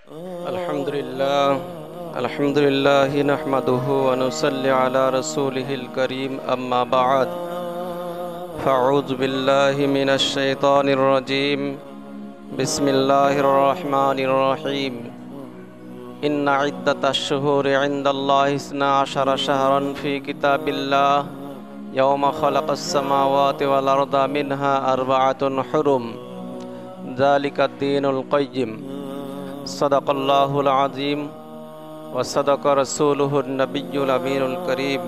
আলহামদুলিল্লাহ আলহামদুলিল্লাহি নাহমাদুহু ওয়া নুসাল্লি আলা রাসূলিহিল কারীম আম্মা বা'দ ফাআউযু বিল্লাহি মিনাশ শাইতানির রাজীম বিসমিল্লাহির রহমানির রহিম ইন্না ইদ্দাতাশ শুহুরি ইনদাল্লাহি ইসনা আশারা শাহরান ফি কিতাবিল্লাহ ইয়াওমা খালাকাস সামাওয়াতি ওয়াল আরদা মিনহা আরবাআতুন হুরুম যালিকাদ দীনুল কাইয়্যিম সাদাকাল্লাহুল আযীম ওয়া সাদাকা রাসূলুহুন নাবিয়্যুল আমিনুল কারীম।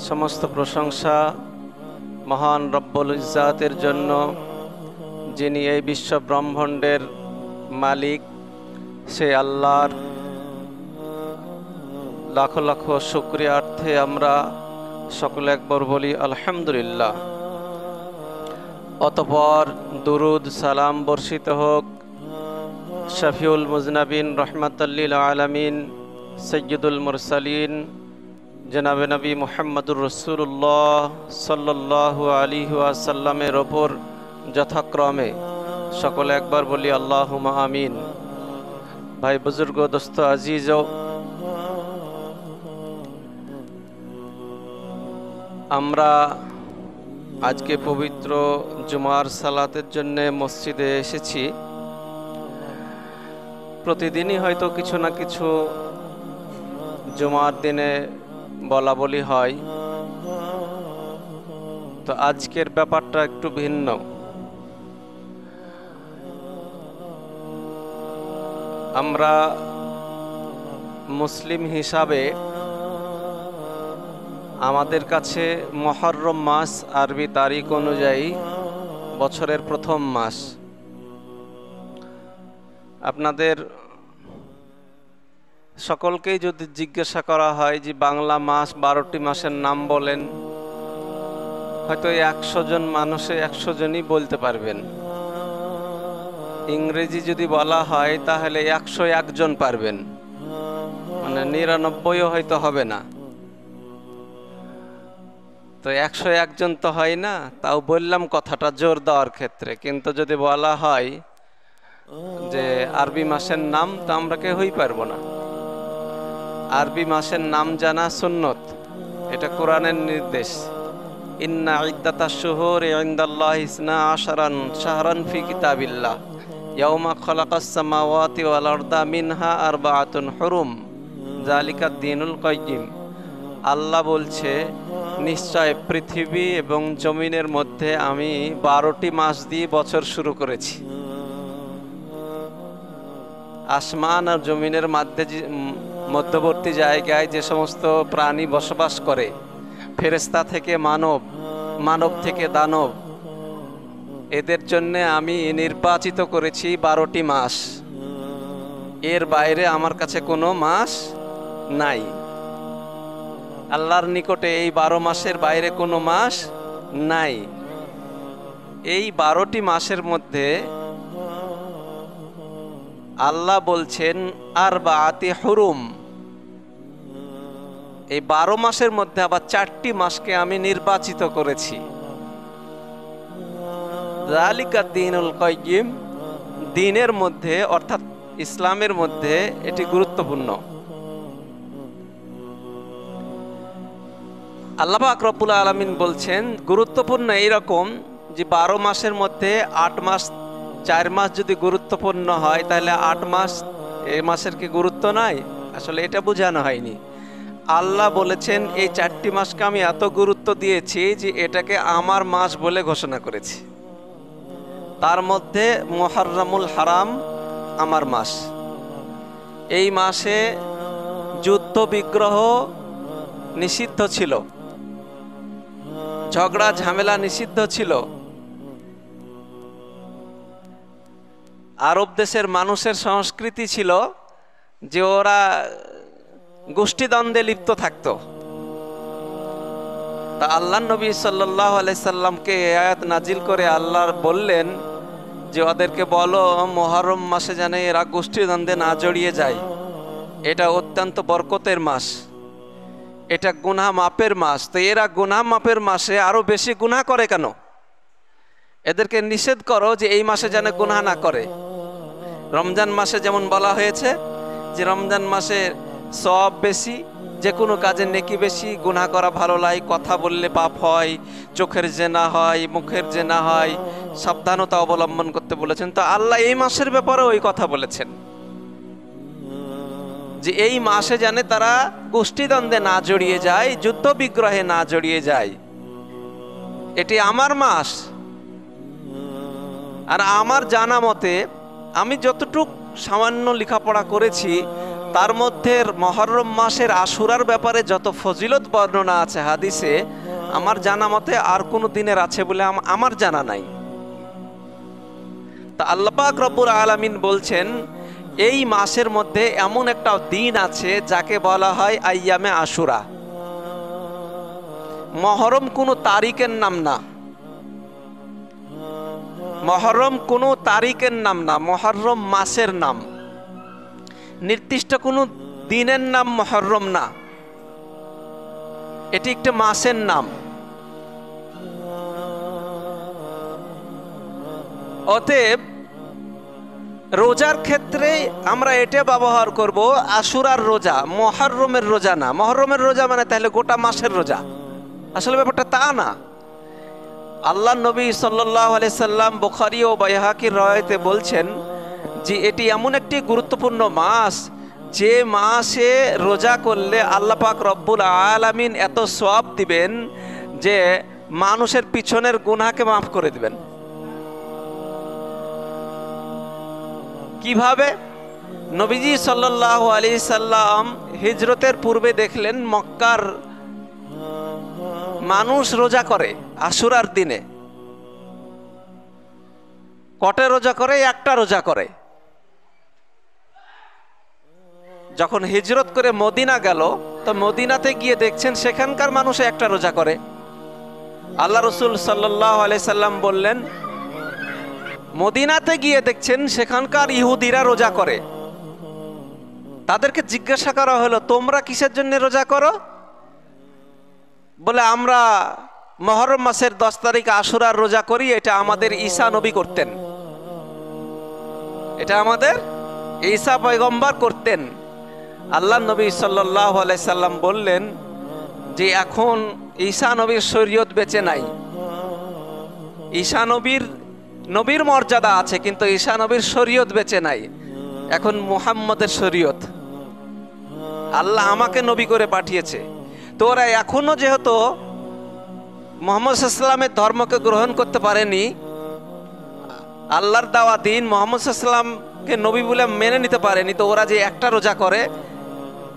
সমস্ত প্রশংসা মহান রব্বুল ইজ্জাতের জন্য, যিনি এই বিশ্ব ব্রহ্মাণ্ডের মালিক। সে আল্লাহর লাখো লাখো শুকরিয়ার্থে আমরা সকলে একবার বলি আলহামদুলিল্লাহ। অতঃপর দুরুদ সালাম বর্ষিত হোক শফিউল মুজনাবিন রহমাতুল লিল আলামিন সৈয়দুল মুরসালিন জনাবে নবী মুহাম্মদুর রাসূলুল্লাহ সাল্লাল্লাহু আলাইহি ওয়াসাল্লামের ওপর যথাক্রমে সকলে একবার বলি আল্লাহুম্মা আমিন। ভাই বুজুর্গ, দোস্ত আজিজ, আমরা আজকে পবিত্র জুমার সালাতের জন্য মসজিদে এসেছি। প্রতিদিনই হয়তো কিছু না কিছু জুমার দিনে বলা বলি হয়, তো আজকের ব্যাপারটা একটু ভিন্ন। আমরা মুসলিম হিসাবে আমাদের কাছে মুহররম মাস আরবি তারিখ অনুযায়ী বছরের প্রথম মাস। আপনাদের সকলকেই যদি জিজ্ঞাসা করা হয় যে বাংলা মাস 12টি মাসের নাম বলেন, হয়তো 100 জন মানুষে 100 জনই বলতে পারবেন। ইংরেজি যদি বলা হয় তাহলে 101 জন পারবেন, মানে 99ও হয়তো হবে না। তো 101 জন তো হয় না, তাও বললাম কথাটা জোর দেওয়ার ক্ষেত্রে। কিন্তু যদি বলা হয় যে আরবি মাসের নাম, তো আমরা কেউই পারবো না। আরবি মাসের নাম জানা সুন্নত, এটা কোরআনের নির্দেশ। ইন্না ইদ্দাতাশ শুহুরি ইনদাল্লাহি ইসনা আশারা শাহরান ফি কিতাবিল্লাহ ইয়াওমা খালাকাস সামাওয়াতি ওয়াল আরদা মিনহা আরবাআতুন হুরুম যালিকাদ দীনুল কাইয়্যিম। আল্লাহ বলছে, নিশ্চয় পৃথিবী এবং জমিনের মধ্যে আমি 12টি মাস দিয়ে বছর শুরু করেছি। আসমান আর জমিনের মধ্যবর্তী জায়গায় যে সমস্ত প্রাণী বসবাস করে, ফেরেশতা থেকে মানব, মানব থেকে দানব, এদের জন্য আমি নির্বাচিত করেছি 12টি মাস। এর বাইরে আমার কাছে কোনো মাস নাই। আল্লাহর নিকটে এই 12 মাসের বাইরে কোনো মাস নাই। এই 12টি মাসের মধ্যে আল্লাহ বলছেন আরবাআতি হুরুম। এই 12 মাসের মধ্যে আবার 4টি মাসকে আমি নির্বাচিত করেছি। যালিকা দীনুল কাইয়্যিম, দ্বীনের মধ্যে অর্থাৎ ইসলামের মধ্যে এটি গুরুত্বপূর্ণ। আল্লাহ পাক রব্বুল আলামিন বলছেন গুরুত্বপূর্ণ এইরকম যে 12 মাসের মধ্যে 8 মাস, 4 মাস যদি গুরুত্বপূর্ণ হয় তাহলে 8 মাস, এই মাসের কি গুরুত্ব নাই? আসলে এটা বোঝানো হয়নি। আল্লাহ বলেছেন এই 4টি মাসকে আমি এত গুরুত্ব দিয়েছি যে এটাকে আমার মাস বলে ঘোষণা করেছি। তার মধ্যে মুহররমুল হারাম আমার মাস। এই মাসে যুদ্ধ বিগ্রহ নিষিদ্ধ ছিল, ঝগড়া ঝামেলা নিষিদ্ধ ছিল। আরব দেশের মানুষের সংস্কৃতি ছিল যে ওরা গোষ্ঠীদ্বন্দ্বে লিপ্ত থাকত। তা আল্লাহ নবী সাল্লাল্লাহু আলাইহি সাল্লামকে আয়াত নাজিল করে আল্লাহ বললেন যে ওদেরকে বলো মুহররম মাসে যেন এরা গোষ্ঠীদ্বন্দ্বে না জড়িয়ে যায়। এটা অত্যন্ত বরকতের মাস, এটা গুনাহ মাপের মাস। তো এরা গুনাহ মাপের মাসে আরো বেশি গুনাহ করে কেন? এদেরকে নিষেধ করো যে এই মাসে যেন গুনাহ না করে। রমজান মাসে যেমন বলা হয়েছে যে রমজান মাসে সওয়াব বেশি, যে কোনো কাজে নেকি বেশি, গুনাহ করা ভালো লাগে, কথা বললে পাপ হয়, চোখের জেনা হয়, মুখের জেনা হয়, সাবধানতা অবলম্বন করতে বলেছেন। তো আল্লাহ এই মাসের ব্যাপারে ওই কথা বলেছেন যে এই মাসে জানে তারা গোষ্ঠীদ্বন্দ্বে না জড়িয়ে যায়, যুদ্ধ বিগ্রহে না জড়িয়ে যায়। এটি আমার মাস। আর আমার জানা মতে আমি যতটুক সামান্য লেখাপড়া করেছি তার মধ্যে মুহররম মাসের আশুরার ব্যাপারে যত ফজিলত বর্ণনা আছে হাদিসে, আমার জানা মতে আর কোনো দিনের আছে বলে আমার জানা নাই। তা আল্লাহ পাক রব্বুল আলামিন বলছেন এই মাসের মধ্যে এমন একটা দিন আছে যাকে বলা হয় আইয়ামে আশুরা। মুহররম কোনো তারিখের নাম না, মুহররম কোনো তারিখের নাম না, মুহররম মাসের নাম। নির্দিষ্ট কোনো দিনের নাম মুহররম না, এটি একটা মাসের নাম। অতএব রোজার ক্ষেত্রে আমরা এটা ব্যবহার করব আশুরার রোজা, মুহররমের রোজা না। মুহররমের রোজা মানে তাহলে গোটা মাসের রোজা, আসলে ব্যাপারটা তা না। আল্লাহ নবী সাল্লাল্লাহু আলাইহি সাল্লাম বুখারী ও বাইহাকির রওয়ায়াতে বলছেন যে এটি এমন একটি গুরুত্বপূর্ণ মাস যে মাসে রোজা করলে আল্লাহ পাক রব্বুল আলামিন এত সওয়াব দিবেন যে মানুষের পিছনের গুনাহকে মাফ করে দিবেন। কিভাবে? নবীজি সাল্লাল্লাহু আলাইহি সাল্লাম হিজরতের পূর্বে দেখলেন মক্কার মানুষ রোজা করে আশুরার দিনে। কটে রোজা করে? একটা রোজা করে। যখন হিজরত করে মদিনা গেল তো মদিনাতে গিয়ে দেখছেন সেখানকার মানুষ একটা রোজা করে। আল্লাহ রাসূল সাল্লাল্লাহু আলাইহি সাল্লাম বললেন মদিনাতে গিয়ে দেখছেন সেখানকার ইহুদিরা রোজা করে। তাদেরকে জিজ্ঞাসা করা হলো তোমরা কিসের জন্য রোজা করো? বলে আমরা মুহররম মাসের 10 তারিখ আশুরার রোজা করি, এটা আমাদের ঈসা নবী করতেন, এটা আমাদের ঈসা পয়গম্বর করতেন। আল্লাহ নবী সাল্লাল্লাহু আলাইহি সাল্লাম বললেন যে এখন ঈসা নবীর শরীয়ত বেঁচে নাই। ঈসা নবীর মর্যাদা আছে কিন্তু ঈসা নবীর শরীয়ত বেঁচে নাই, এখন মুহাম্মদের শরীয়ত। আল্লাহ আমাকে নবী করে পাঠিয়েছে। তো ওরা এখনো যেহেতু মুহাম্মদ সাল্লাল্লাহু আলাইহি সাল্লামের ধর্মকে গ্রহণ করতে পারেনি, আল্লাহর দেওয়া দিন মুহাম্মদ সাল্লাল্লাহু আলাইহি সাল্লামকে নবী বলে মেনে নিতে পারেনি, তো ওরা যে একটা রোজা করে,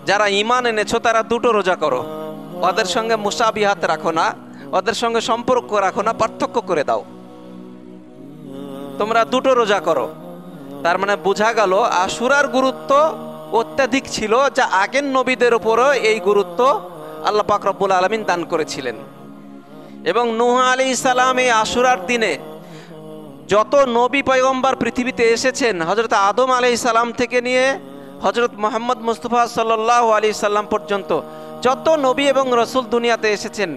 যারা ঈমান এনেছো তারা দুটো রোজা করো, ওদের সঙ্গে মুসাবিহাত রাখো না, ওদের সঙ্গে সম্পর্ক রাখো না, পার্থক্য করে দাও, তোমরা দুটো রোজা করো। তার মানে বোঝা গেল আশুরার গুরুত্ব অত্যাধিক ছিল, যা আগের নবীদের উপরও এই গুরুত্ব আল্লাহ পাক রব্বুল আলামিন দান করেছিলেন। এবং নূহ আলাইহিস সালাম এই আশুরার দিনে যত নবী পয়গম্বর পৃথিবীতে এসেছেন, হযরত আদম আলাইহিস সালাম থেকে নিয়ে হযরত মুহাম্মদ মুস্তাফা সাল্লাল্লাহু আলাইহি সাল্লাম পর্যন্ত যত নবী এবং রাসূল দুনিয়াতে এসেছেন,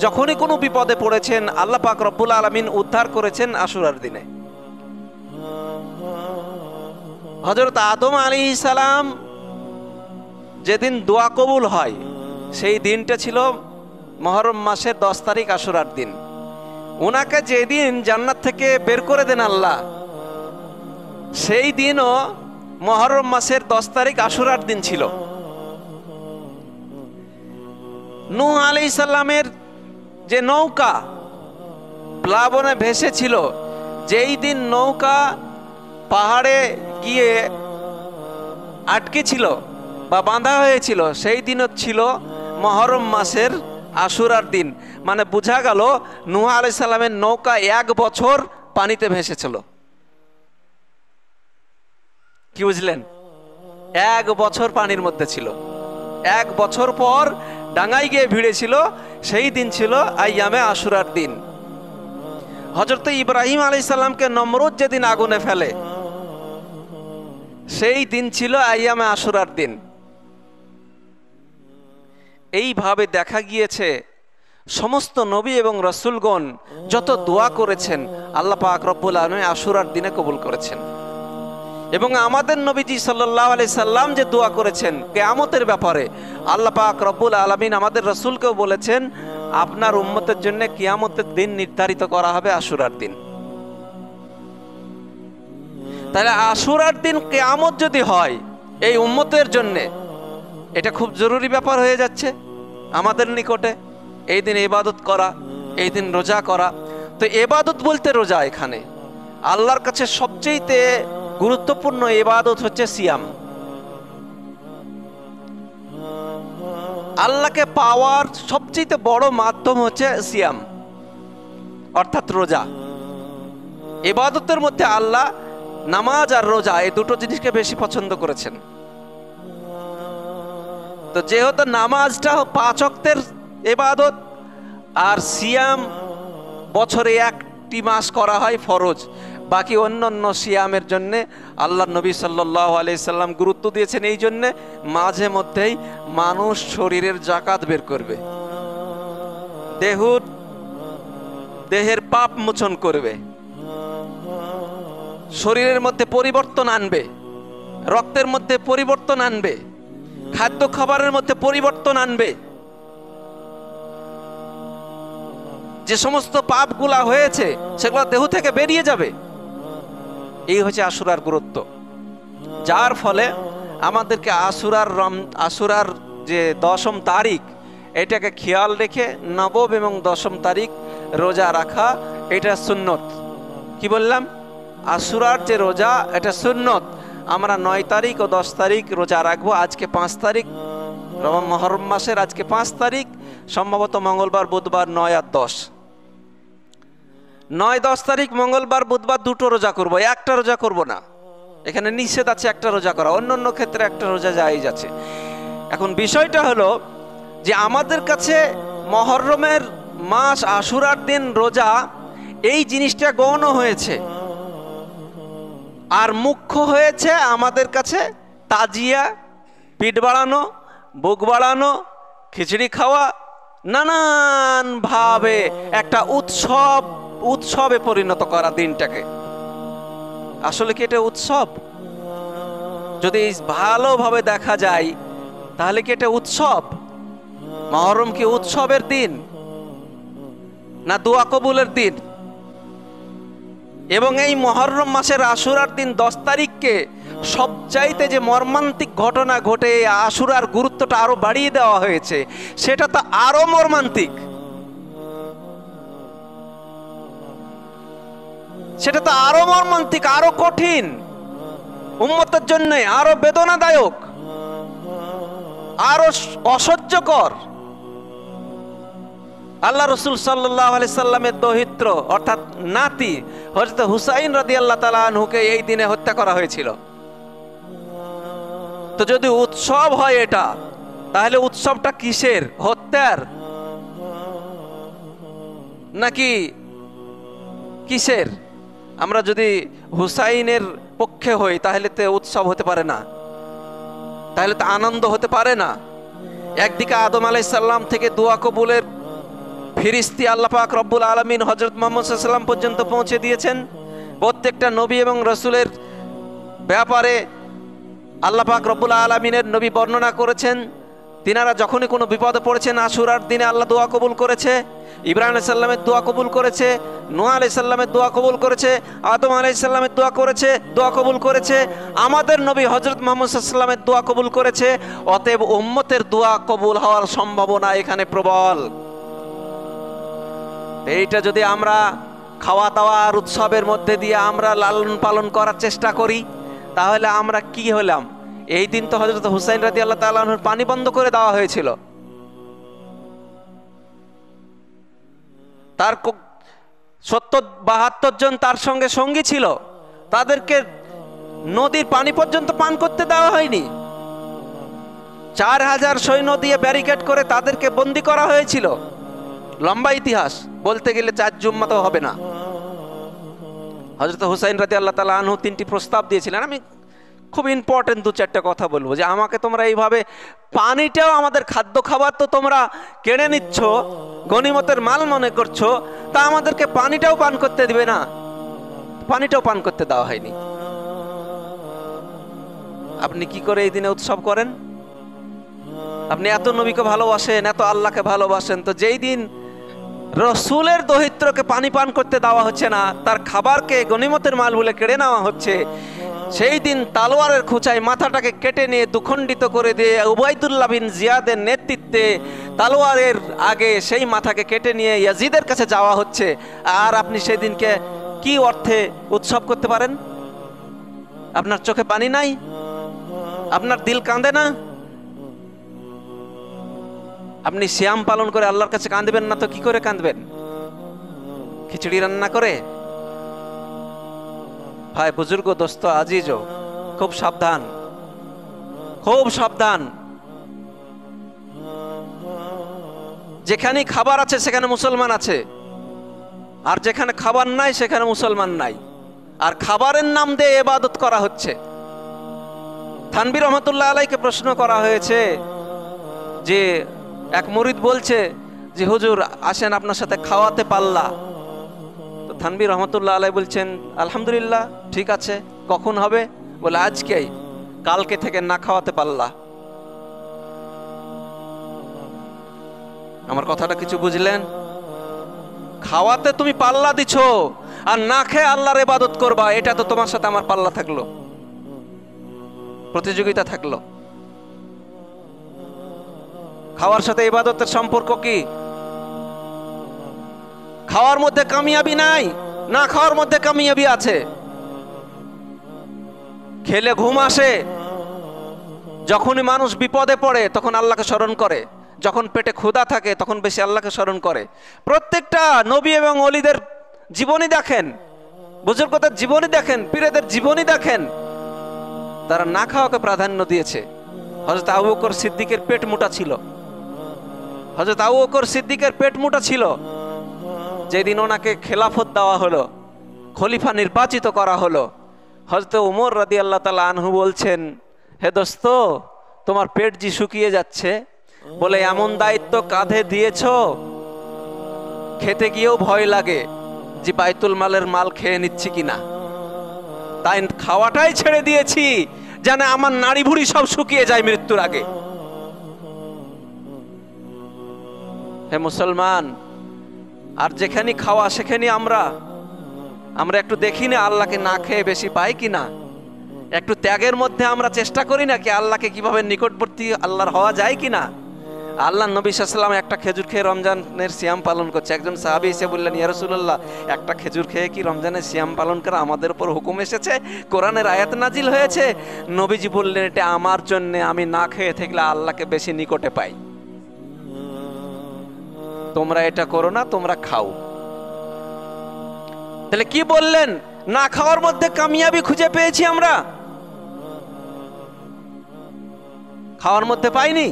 যখনই কোনো বিপদে পড়েছেন আল্লাহ পাক রব্বুল আলামিন উদ্ধার করেছেন আশুরার দিনে। হযরত আদম আলাইহিস সালাম যেদিন দোয়া কবুল হয় সেই দিনটা ছিল মুহররম মাসের 10 তারিখ আশুরার দিন। ওনাকে যেদিন জান্নাত থেকে বের করে দেন আল্লাহ, সেই দিনও মুহররম মাসের 10 তারিখ আশুরার দিন ছিল। নূহ আলাইহিস সালামের যে নৌকা প্লাবনে ভেসেছিল, যেই দিন নৌকা পাহাড়ে গিয়ে আটকে ছিল বা বাঁধা হয়েছিল, সেই দিনও ছিল মুহররম মাসের আশুরার দিন। মানে বোঝা গেল নূহ আলাইহিস সালামের নৌকা 1 বছর পানিতে ভেসেছিল। কি বুঝলেন? 1 বছর পানির মধ্যে ছিল। 1 বছর পর ডাঙায় গিয়ে ভিড়েছিল, সেই দিন ছিল আইয়ামে আশুরার দিন। হযরত ইব্রাহিম আলাইহিস সালামকে নমরুদ যেদিন আগুনে ফেলে, সেই দিন ছিল আইয়ামে আশুরার দিন। এইভাবে দেখা গিয়েছে সমস্ত নবী এবং রাসূলগণ যত দোয়া করেছেন আল্লাহ পাক রব্বুল আলামিন আশুরার দিনে কবুল করেছেন। এবং আমাদের নবীজি সাল্লাল্লাহু আলাইহি সাল্লাম যে দোয়া করেছেন কিয়ামতের ব্যাপারে, আল্লাহ পাক রব্বুল আলামিন আমাদের রাসূলকেও বলেছেন আপনার উম্মতের জন্য কিয়ামতের দিন নির্ধারিত করা হবে আশুরার দিন। তাহলে আশুরার দিন কিয়ামত যদি হয় এই উম্মতের জন্য, এটা খুব জরুরি ব্যাপার হয়ে যাচ্ছে আমাদের নিকটে। এই দিন ইবাদত করা, এই দিন রোজা করা। তো ইবাদত বলতে রোজা, এখানে আল্লাহর কাছে সবচেয়ে গুরুত্বপূর্ণ ইবাদত হচ্ছে সিয়াম। আল্লাহকে পাওয়ার সবচেয়ে বড় মাধ্যম হচ্ছে সিয়াম, অর্থাৎ রোজা। ইবাদতের মধ্যে আল্লাহ নামাজ আর রোজা এই দুটো জিনিসকে বেশি পছন্দ করেছেন। তো যেহেতু নামাজটা 5 ওয়াক্তের ইবাদত আর সিয়াম বছরে 1টি মাস করা হয় ফরজ, বাকি অন্যান্য সিয়ামের জন্য আল্লাহ নবী সাল্লাল্লাহু আলাইহি সাল্লাম গুরুত্ব দিয়েছেন। এই জন্যে মাঝে মধ্যেই মানুষ শরীরের জাকাত বের করবে, দেহের পাপ মোচন করবে, শরীরের মধ্যে পরিবর্তন আনবে, রক্তের মধ্যে পরিবর্তন আনবে, খাদ্য খাবারের মধ্যে পরিবর্তন আনবে। যে সমস্ত পাপগুলা হয়েছে সেগুলো দেহ থেকে বেরিয়ে যাবে। এই হচ্ছে আশুরার গুরুত্ব, যার ফলে আমাদেরকে আশুরার যে 10ম তারিখ, এটাকে খেয়াল রেখে নবম এবং 10ম তারিখ রোজা রাখা, এটা সুন্নত। কি বললাম? আশুরার যে রোজা এটা সুন্নত। আমরা 9 তারিখ ও 10 তারিখ রোজা রাখবো। আজকে 5 তারিখ, মুহররম মাসের আজকে 5 তারিখ, সম্ভবত মঙ্গলবার বুধবার 9 আর 10। 9-10 তারিখ মঙ্গলবার বুধবার 2টো রোজা করব, একটা রোজা করব না। এখানে নিষেধ আছে একটা রোজা করা, অন্যান্য ক্ষেত্রে একটা রোজা জায়েজ আছে। এখন বিষয়টা হলো যে আমাদের কাছে মুহররমের মাস আশুরার দিন রোজা, এই জিনিসটা গৌণ হয়েছে। আর মুখ্য হয়েছে আমাদের কাছে তাজিয়া, পিঠ বাড়ানো, বুক বাড়ানো, খিচড়ি খাওয়া, নানান ভাবে একটা উৎসবে পরিণত করা দিনটাকে। আসলে কি এটা উৎসব? যদি ভালোভাবে দেখা যায় তাহলে কি এটা উৎসব? মুহররম কি উৎসবের দিন না দোয়া কবুলের দিন? এবং এই মুহররম মাসের আশুরার দিন 10 তারিখকে সবচাইতে যে মর্মান্তিক ঘটনা ঘটে আশুরার গুরুত্বটা আরো বাড়িয়ে দেওয়া হয়েছে, সেটা তো আরো মর্মান্তিক, সেটা তো আরো মর্মান্তিক, আরো কঠিন, উম্মতের জন্য আরো বেদনাদায়ক, আরো অসহ্যকর। আল্লাহ রসুল সাল্লাল্লাহু আলাইহি সাল্লামের দৌহিত্র অর্থাৎ নাতি হযরত হুসাইন রাদিয়াল্লাহু তাআলা আনহুকে এই দিনে হত্যা করা হয়েছিল। তো যদি উৎসব হয় এটা, তাহলে উৎসবটা কিসের? হত্যার নাকি কিসের? আমরা যদি হুসাইনের পক্ষে হই তাহলে তো উৎসব হতে পারে না, তাহলে তো আনন্দ হতে পারে না। একদিকে আদম আলাইহিস সালাম থেকে দোয়া কবুলের ফিরিস্তি আল্লাহ পাক রব্বুল আলামিন হযরত মুহাম্মদ সাল্লাল্লাহু আলাইহি ওয়াসাল্লাম পর্যন্ত পৌঁছে দিয়েছেন। প্রত্যেকটা নবী এবং রাসূলের ব্যাপারে আল্লাহ পাক রব্বুল আলামিনের নবী বর্ণনা করেছেন, তিনারা যখনই কোনো বিপদে পড়েছেন আশুরার দিনে আল্লাহ দোয়া কবুল করেছে। ইব্রাহিম আলাইহিস সালামের দোয়া কবুল করেছে, নূহ আলাইহিস সালামের দোয়া কবুল করেছে, আদম আলাইহিস সালামের দোয়া কবুল করেছে, আমাদের নবী হযরত মুহাম্মদ সাল্লাল্লাহু আলাইহি ওয়াসাল্লামের দোয়া কবুল করেছে। অতএব উম্মতের দোয়া কবুল হওয়ার সম্ভাবনা এখানে প্রবল। এইটা যদি আমরা খাওয়া দাওয়া আর উৎসবের মধ্যে দিয়ে আমরা লালন পালন করার চেষ্টা করি, তাহলে আমরা কি হলাম? এই দিন তো হযরত হুসাইন রাদিয়াল্লাহু তাআলা আনহুর পানি বন্ধ করে দেওয়া হয়েছিল। তার 70-72 জন তার সঙ্গে সঙ্গী ছিল, তাদেরকে নদীর পানি পর্যন্ত পান করতে দেওয়া হয়নি। 4000 সৈন্য দিয়ে ব্যারিকেড করে তাদেরকে বন্দী করা হয়েছিল। লম্বা ইতিহাস, বলতে গেলে 4 জুম্মা তো হবে না। হযরত হুসাইন রাদিয়াল্লাহু তাআলা আনহু 3টি প্রস্তাব দিয়েছিলেন। আমি খুব ইম্পর্টেন্ট 2-4টা কথা বলবো, যে আমাকে তোমরা এইভাবে পানিটাও, আমাদের খাদ্য খাবার তো তোমরা কেড়ে নিচ্ছ, গনিমতের মাল মনে করছো, তা আমাদেরকে পানিটাও পান করতে দিবে না। পানিটাও পান করতে দেওয়া হয়নি। আপনি কি করে এই দিনে উৎসব করেন? আপনি এত নবীকে ভালোবাসেন, এত আল্লাহকে ভালোবাসেন, তো যেই দিন রসুলের দহিত্রকে পানি পান করতে দেওয়া হচ্ছে না, তার খাবারকে গনিমতের মাল বলে কেড়ে নেওয়া হচ্ছে, সেই দিন তালোয়ারের খোঁচায় মাথাটাকে কেটে নিয়ে দুখণ্ডিত করে দিয়ে উবাইদুল্লাহ বিন জিয়াদের নেতৃত্বে তালোয়ারের আগে সেই মাথাকে কেটে নিয়ে ইয়াজিদের কাছে যাওয়া হচ্ছে, আর আপনি সেই দিনকে কি অর্থে উৎসব করতে পারেন? আপনার চোখে পানি নাই? আপনার দিল কাঁদে না? আপনি সিয়াম পালন করে আল্লাহর কাছে কাঁদবেন না তো কি করে কাঁদবেন? খিচুড়ি রান্না করে? ভাই বুজুর্গ, দোস্ত, আজিজ, খুব সাবধান, খুব সাবধান। যেখানে খাবার আছে সেখানে মুসলমান আছে, আর যেখানে খাবার নাই সেখানে মুসলমান নাই, আর খাবারের নাম দিয়ে ইবাদত করা হচ্ছে। থানভী রহমতুল্লাহ আলাইকে প্রশ্ন করা হয়েছে যে এক মুরিদ বলছে যে হুজুর আসেন আপনার সাথে খাওয়াতে পাল্লা। তো থানভী রহমতুল্লাহ আলাই বলছেন আলহামদুলিল্লাহ, ঠিক আছে, কখন হবে? বলে আজকেই, কালকে থেকে না খাওয়াতে পাল্লা। আমার কথাটা কিছু বুঝলেন? খাওয়াতে তুমি পাল্লা দিছো আর না খেয়ে আল্লাহর ইবাদত করবা, এটা তো তোমার সাথে আমার পাল্লা থাকলো, প্রতিযোগিতা থাকলো। খাওয়ার সাথে ইবাদতের সম্পর্ক কি? খাওয়ার মধ্যে কামিয়াবি নাই, না খাওয়ার মধ্যে কামিয়াবি আছে। খেলে ঘুম আসে, যখনই মানুষ বিপদে পড়ে তখন আল্লাহকে স্মরণ করে, যখন পেটে ক্ষুধা থাকে তখন বেশি আল্লাহকে স্মরণ করে। প্রত্যেকটা নবী এবং ওলিদের জীবনী দেখেন, বুজুর্গদের জীবনী দেখেন, পীরেদের জীবনী দেখেন, তারা না খাওয়াকে প্রাধান্য দিয়েছে। হযরত আবু বকর সিদ্দিকের পেট মোটা ছিল, হযরত আবু বকর সিদ্দিকের পেট মোটা ছিল। যেদিন ওনাকে খেলাফত দেওয়া হলো, খলিফা নির্বাচিত করা হলো, হযরত ওমর রাদিয়াল্লাহু তাআলা আনহু বলছেন, হে দোস্ত, তোমার পেট জি শুকিয়ে যাচ্ছে, বলে এমন দায়িত্ব কাঁধে দিয়েছো, খেতে গিয়েও ভয় লাগে যে বাইতুল মালের মাল খেয়ে নিচ্ছি কিনা, তাই খাওয়াটাই ছেড়ে দিয়েছি যেন আমার নাড়ি ভুড়ি সব শুকিয়ে যায় মৃত্যুর আগে। হে মুসলমান, আর যেখানে খাওয়া সেখানে আমরা একটু দেখি না আল্লাহকে না খেয়ে বেশি পাই কিনা, একটু ত্যাগের মধ্যে আমরা চেষ্টা করি না কি আল্লাহকে কিভাবে নিকটবর্তী আল্লাহর হওয়া যায় কিনা। আল্লাহ নবী সাল্লাল্লাহু আলাইহি ওয়াসাল্লাম একটা খেজুর খেয়ে রমজানের সিয়াম পালন করছে। একজন সাহাবী এসে বললেন, ইয়া রাসূলুল্লাহ, একটা খেজুর খেয়ে কি রমজানের সিয়াম পালন করা আমাদের উপর হুকুম এসেছে? কোরআনের আয়াত নাজিল হয়েছে? নবীজি বললেন, এটা আমার জন্য, আমি না খেয়ে থাকলে আল্লাহকে বেশি নিকটে পাই। তোমরা এটা করো না, তোমরা খাও। তাহলে কি বললেন? না খাওয়ার মধ্যে কামিয়াবি খুঁজে পেয়েছি আমরা, খাওয়ার মধ্যে পাইনি।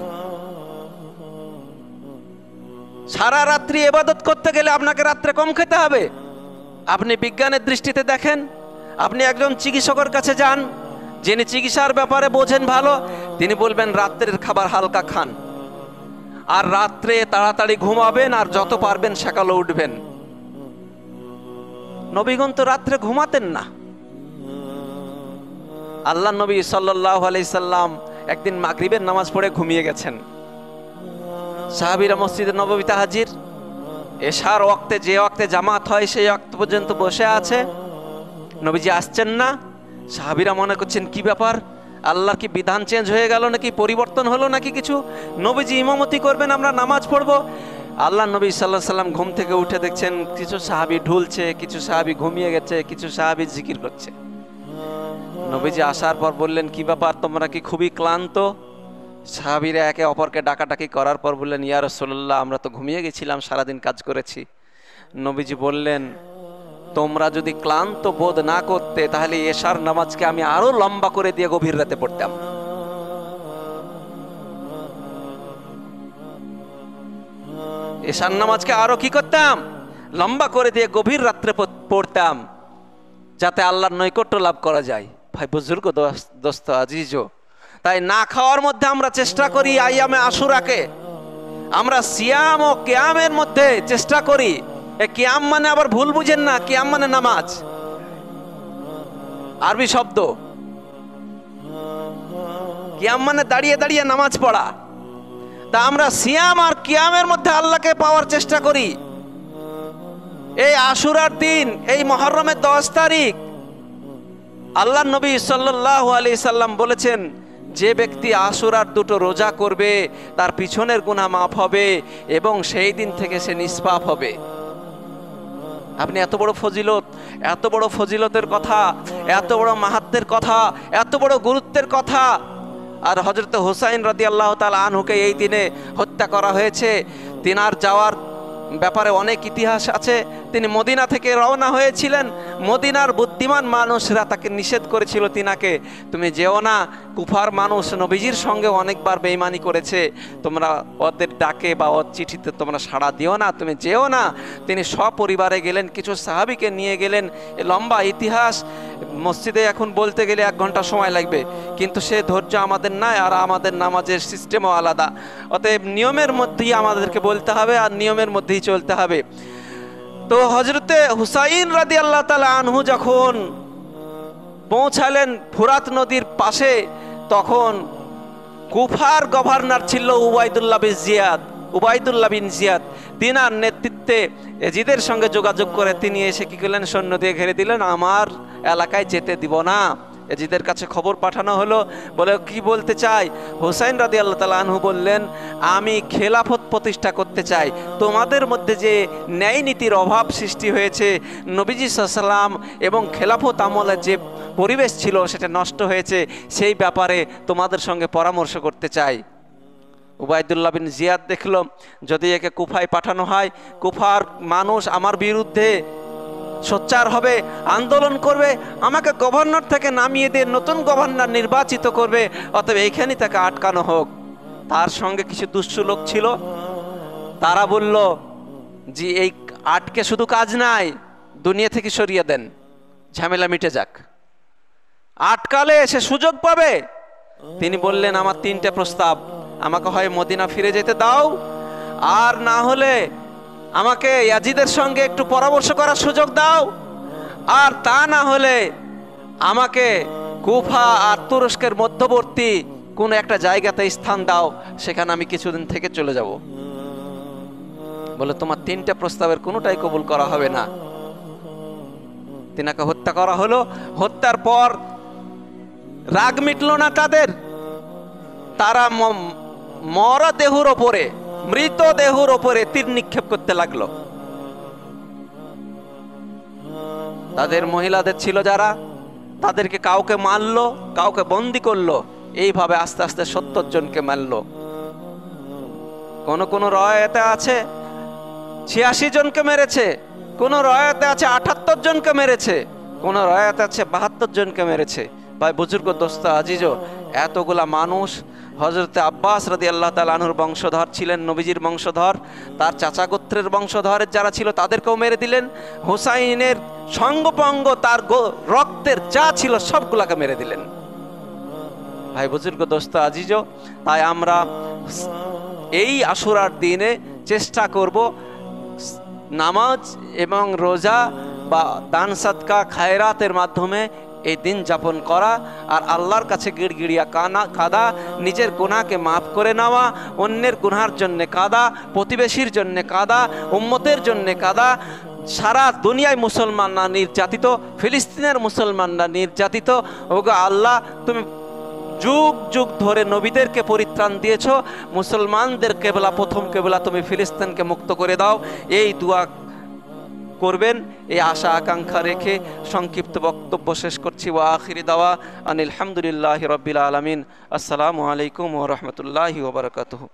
সারা রাত্রি ইবাদত করতে গেলে আপনাকে রাত্রে কম খেতে হবে। আপনি বিজ্ঞানের দৃষ্টিতে দেখেন, আপনি একজন চিকিৎসকের কাছে যান, যিনি চিকিৎসার ব্যাপারে বোঝেন ভালো, তিনি বলবেন রাত্রের খাবার হালকা খান, আর রাত্রে তাড়াতাড়ি ঘুমাবেন, আর যত পারবেন সকালে উঠবেন। নবীগণ তো রাত্রে ঘুমাতেন না। আল্লাহ নবী সাল্লাল্লাহু আলাইহি সাল্লাম একদিন মাগরিবের নামাজ পড়ে ঘুমিয়ে গেছেন। সাহাবীরা মসজিদে নববীতে হাজির, এশার ওয়াক্তে, যে ওয়াক্তে জামাত হয় সেই ওয়াক্ত পর্যন্ত বসে আছে, নবীজি আসছেন না। সাহাবীরা মনে করছেন কি ব্যাপার, আল্লাহর কি বিধান চেঞ্জ হয়ে গেল নাকি, পরিবর্তন হলো নাকি কিছু? নবীজি ইমামতি করবেন, আমরা নামাজ পড়বো। আল্লাহ নবী সাল্লাল্লাহু আলাইহি সাল্লাম ঘুম থেকে উঠে দেখছেন কিছু সাহাবী ঢুলছে, কিছু সাহাবী ঘুমিয়ে গেছে, কিছু সাহাবী জিকির করছে। নবীজি আসার পর বললেন, কি ব্যাপার, তোমরা কি খুবই ক্লান্ত? সাহাবীরা একে অপরকে ডাকাডাকি করার পর বললেন, ইয়া রাসূলুল্লাহ, আমরা তো ঘুমিয়ে গেছিলাম, সারাদিন কাজ করেছি। নবীজি বললেন, তোমরা যদি ক্লান্ত বোধ না করতে তাহলে এশার নামাজকে আমি আরো লম্বা করে দিয়ে গভীর রাতে পড়তাম। এশার নামাজকে আরো কি করতাম? লম্বা করে দিয়ে গভীর রাত্রে পড়তাম, যাতে আল্লাহর নৈকট্য লাভ করা যায়। ভাই বুজুর্গ, দোস্ত, আজিজ, তাই না খাওয়ার মধ্যে আমরা চেষ্টা করি আইয়ামে আশুরাকে, আমরা সিয়াম ও কিয়ামের মধ্যে চেষ্টা করি। কিয়াম মানে আবার ভুল বুঝেন না, কিয়াম মানে নামাজ, আরবি শব্দ। কিয়াম মানে দাঁড়িয়ে দাঁড়িয়ে নামাজ পড়া। তা আমরা সিয়াম আর কিয়ামের মধ্যে আল্লাহকে পাওয়ার চেষ্টা করি। এই আশুরার দিন, এই মুহররমের 10 তারিখ আল্লাহ নবী সাল্লাল্লাহু আলাইহি সাল্লাম বলেছেন, যে ব্যক্তি আশুরার 2টো রোজা করবে তার পিছনের গুনাহ মাফ হবে এবং সেই দিন থেকে সে নিষ্পাপ হবে। আপনি এত বড় ফজিলত, এত বড় ফজিলতের কথা, এত বড় মাহাত্মের কথা, এত বড় গুরুত্বের কথা, আর হযরত হুসাইন রাদিয়াল্লাহু তাআলা আনহুকে এই দিনে হত্যা করা হয়েছে। তিনার যাওয়ার ব্যাপারে অনেক ইতিহাস আছে। তিনি মদিনা থেকে রওনা হয়েছিলেন। মদিনার বুদ্ধিমান মানুষরা তাকে নিষেধ করেছিল, তিনাকে তুমি যেও না, কুফার মানুষ নবীজির সঙ্গে অনেকবার বেঈমানি করেছে, তোমরা ওদের ডাকে বা ওর চিঠিতে তোমরা সাড়া দিও না, তুমি যেও না। তিনি সপরিবারে গেলেন, কিছু সাহাবীকে নিয়ে গেলেন। এ লম্বা ইতিহাস, মসজিদে এখন বলতে গেলে 1 ঘন্টা সময় লাগবে, কিন্তু সে ধৈর্য আমাদের নাই, আর আমাদের নামাজের সিস্টেমও আলাদা। অতএব নিয়মের মধ্যেই আমাদেরকে বলতে হবে আর নিয়মের মধ্যেই চলতে হবে। তো হযরতে হুসাইন রাদিয়াল্লাহু তাআলা আনহু যখন পৌঁছালেন ফুরাত নদীর পাশে, তখন কুফার গভর্নর ছিল উবাইদুল্লাহ বিন জিয়াদ। তিনার নেতৃত্বে এজিদের সঙ্গে যোগাযোগ করে তিনি এসে কি করলেন, সৈন্য দিয়ে ঘিরে দিলেন, আমার এলাকায় যেতে দিব না। এজিদের কাছে খবর পাঠানো হলো, বলে কি বলতে চাই? হুসাইন রাদিয়াল্লাহু তাআলা আনহু বললেন, আমি খেলাফত প্রতিষ্ঠা করতে চাই। তোমাদের মধ্যে যে ন্যায় নীতির অভাব সৃষ্টি হয়েছে, নবীজি সাল্লাল্লাহু আলাইহি ওয়াসাল্লাম এবং খেলাফত আমলের যে পরিবেশ ছিল সেটা নষ্ট হয়েছে, সেই ব্যাপারে তোমাদের সঙ্গে পরামর্শ করতে চাই। উবাইদুল্লাহ বিন জিয়াদ দেখল, যদি একে কুফায় পাঠানো হয়, কুফার মানুষ আমার বিরুদ্ধে সোচ্চার হবে, আন্দোলন করবে, আমাকে গভর্নর থেকে নামিয়ে দিয়ে নতুন গভর্নর নির্বাচিত করবে, অতএব এইখানেই তাকে আটকানো হোক। তার সঙ্গে কিছু দুষ্টু লোক ছিল, তারা বলল যে এই আটকে শুধু কাজ নাই, দুনিয়া থেকে সরিয়ে দেন, ঝামেলা মিটে যাক, আটকালে সে সুযোগ পাবে। তিনি বললেন, আমার 3টে প্রস্তাব, আমাকে হয় মদিনা ফিরে যেতে দাও, আর না হলে আমাকে ইয়াজিদের সঙ্গে একটু পরামর্শ করার সুযোগ দাও, আর তা না হলে আমাকে কুফা আর তুরস্কের মধ্যবর্তী কোন একটা জায়গাতে স্থান দাও, সেখানে আমি কিছুদিন থেকে চলে যাব। বলে, তোমার 3টে প্রস্তাবের কোনোটাই কবুল করা হবে না। তিনাকে হত্যা করা হলো। হত্যার পর রাগ মিটল না তাদের, তারা মরা দেহুর ওপরে, মৃত দেহুর ওপরে তীর নিক্ষেপ করতে লাগলো। তাদের মহিলাদের ছিল যারা, তাদেরকে কাউকে মারলো, কাউকে বন্দি করলো, এইভাবে আস্তে আস্তে 70 জনকে মারলো। কোন কোন রওয়ায়াতে আছে 86 জনকে মেরেছে, কোন রওয়ায়াতে আছে 78 জনকে মেরেছে, কোন রওয়ায়াতে আছে 72 জনকে মেরেছে। ভাই বুজুর্গ, দোস্ত, আজিজো, এতগুলা মানুষ। হযরতে আব্বাস রাদিয়াল্লাহু তাআলা আনহুর বংশধর ছিলেন, নবীজির বংশধর, তার চাচা গোত্রের বংশধরের যারা ছিল তাদেরকেও মেরে দিলেন। হুসাইনের সঙ্গপঙ্গ, তার রক্তের যা ছিল সবগুলাকে মেরে দিলেন। ভাই বুজুর্গ, দোস্ত, আজিজো, তাই আমরা এই আশুরার দিনে চেষ্টা করব নামাজ এবং রোজা বা দান সাদকা খায়রাতের মাধ্যমে এই দিন যাপন করা, আর আল্লাহর কাছে গিড়গিড়িয়া কাঁদা, নিজের গুনাহকে মাফ করে নেওয়া, অন্যের গুনার জন্যে কাঁদা, প্রতিবেশীর জন্যে কাঁদা, উম্মতের জন্যে কাঁদা। সারা দুনিয়ায় মুসলমানরা নির্যাতিত, ফিলিস্তিনের মুসলমানরা নির্যাতিত। ওগো আল্লাহ, তুমি যুগ যুগ ধরে নবীদেরকে পরিত্রাণ দিয়েছ, মুসলমানদের কেবলা, প্রথম কেবলা তুমি ফিলিস্তিনকে মুক্ত করে দাও। এই দোয়া করবেন, এই আশা আকাঙ্ক্ষা রেখে সংক্ষিপ্ত বক্তব্য শেষ করছি। ওয়া আখিরি দাওয়া আনিল হামদুলিল্লাহি রাব্বিল আলামিন। আসসালামু আলাইকুম ওয়া রাহমাতুল্লাহি ওয়া বারাকাতুহু।